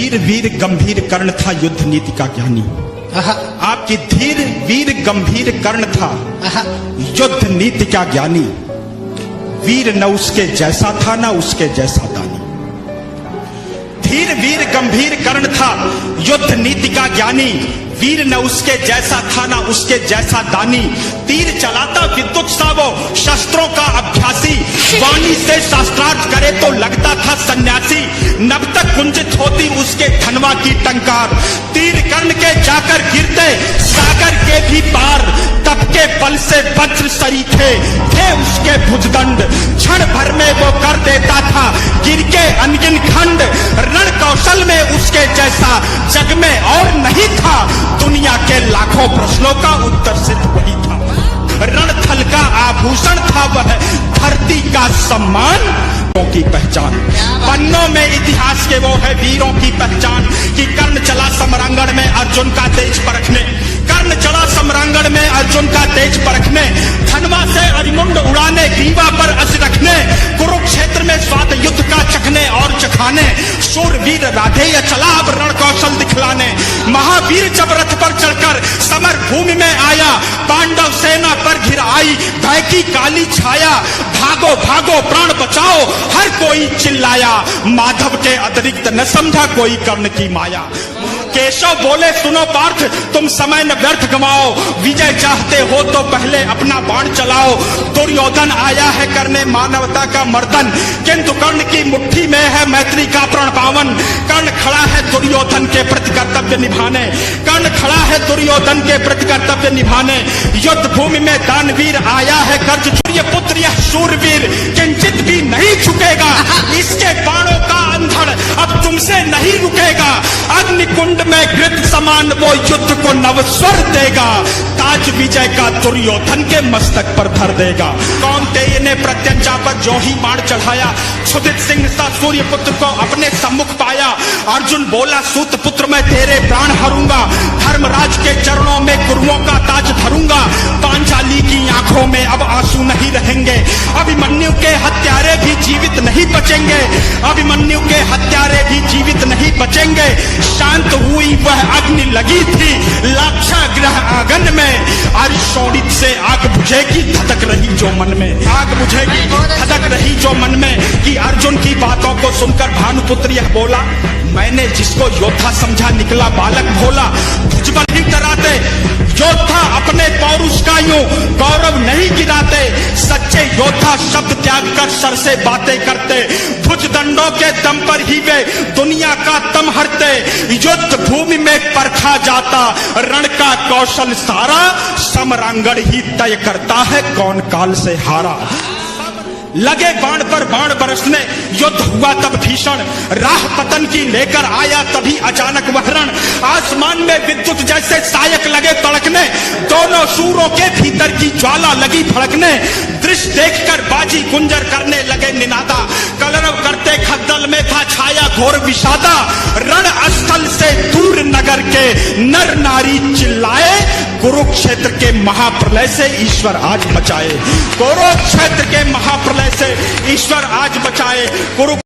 धीर वीर गंभीर कर्ण था युद्ध नीति का ज्ञानी। आपकी धीर वीर गंभीर कर्ण था युद्ध नीति का ज्ञानी। वीर न उसके जैसा था न उसके जैसा दानी। धीर वीर गंभीर कर्ण था युद्ध नीति का ज्ञानी। वीर न उसके जैसा था न उसके जैसा दानी। तीर चलाता विद्युत सा वो शस्त्रों का अभ्यासी। वाणी से शास्त्रार्थ करे तो लगता था सन्यासी। नभ तक कुंजित होती उसके धनवा की टंकार। तीर कर्ण के जाकर गिरते सागर के भी पार। तप के बल से वज्र सरीखे थे उसके भुजदंड। क्षण भर में वो कर देता था गिर के अनगिन खंड। रण कौशल में उसके जैसा जग में और नहीं था। दुनिया के लाखों प्रश्नों का उत्तर सिर्फ वही था। रणथल का आभूषण था वह, धरती का सम्मान की पहचान। पन्नों में इतिहास के वो है वीरों की पहचान। कि कर्ण चला समरांगण में अर्जुन का तेज परखने। कर्ण चला समरांगण में अर्जुन का तेज परखने। धनवा से अरिमुंड उड़ाने ग्रीवा पर अस रखने। कुरुक्षेत्र में स्वात युद्ध का चखने और चखाने। शूरवीर राधेय चला अब रण कौशल दिखलाने। महावीर जब रथ पर चढ़कर समर भूमि में आया। पांडव सेना पर घिर आई भय की काली छाया। भागो भागो प्राण बचाओ हर कोई चिल्लाया। माधव के अतिरिक्त न समझा कोई कर्ण की माया। केशव बोले सुनो पार्थ तुम समय न व्यर्थ गवाओ। विजय चाहते हो तो पहले अपना बाण चलाओ। दुर्योधन आया है करने मानवता का मर्दन। किंतु कर्ण की मुट्ठी में है मैत्री का प्रण पावन। कर्ण खड़ा है दुर्योधन के प्रति कर्तव्य निभाने। कर्ण खड़ा है दुर्योधन के प्रति कर्तव्य निभाने। युद्ध भूमि में दानवीर आया है कर्ज सूर्य पुत्र यह शूरवीर किंचित भी नहीं झुकेगा। इसके बाणों का अंधड़ अब तुमसे नहीं रुकेगा। अग्निकुंड में घृत समान वो युद्ध को नवस्वर देगा। ताज विजय का दुर्योधन के मस्तक पर धर देगा। कौन्तेय ने प्रत्यंचा पर जो ही बाण चढ़ाया। क्षुधित सिंह सा सूर्य पुत्र को अपने सम्मुख पाया। अर्जुन बोला सूत पुत्र मैं तेरे प्राण हरूंगा। धर्मराज के चरणों में कुरुओं का ताज धरूंगा। पांचाली की आंखों में अब आंसू नहीं रहेंगे। अभिमन्यु के हत्यारे भी जीवित नहीं बचेंगे। अभिमन्यु के हत्यारे भी जीवित नहीं बचेंगे। शांत हुई वह अग्नि लगी थी लाक्षा ग्रह आंगन में। शोणित से आग बुझेगी धधक रही जो मन में। आग बुझेगी धधक रही जो मन में। कि अर्जुन की बातों को सुनकर भानुपुत्र यह बोला मैंने जिसको योद्धा समझा निकला बालक भोला। भुजबल ही डराते योद्धा अपने पौरुष का यूं गौरव नहीं गिराते। सच्चे योद्धा शब्द त्याग कर सर से बातें करते। भुजदंडों के दम पर ही वे दुनिया का दम हरते। युद्ध भूमि में परखा जाता रण का कौशल सारा। समरांगण ही तय करता है कौन काल से हारा। लगे बाण पर बाण बरसने युद्ध हुआ तब भीषण। राह पतन की लेकर आया तभी अचानक वह रण। आसमान में विद्युत जैसे सायक लगे तड़कने। दोनों सूरों के भीतर की ज्वाला लगी भड़कने। दृश्य देखकर बाजी गुंजर करने लगे निनादा। कलरव करते खद्दल में था छाया घोर विषादा। रण स्थल से दूर नगर के नर नारी चिल्लाए। कुरुक्षेत्र के महाप्रलय से ईश्वर आज बचाए। कुरुक्षेत्र के महाप्रलय से ईश्वर आज बचाए।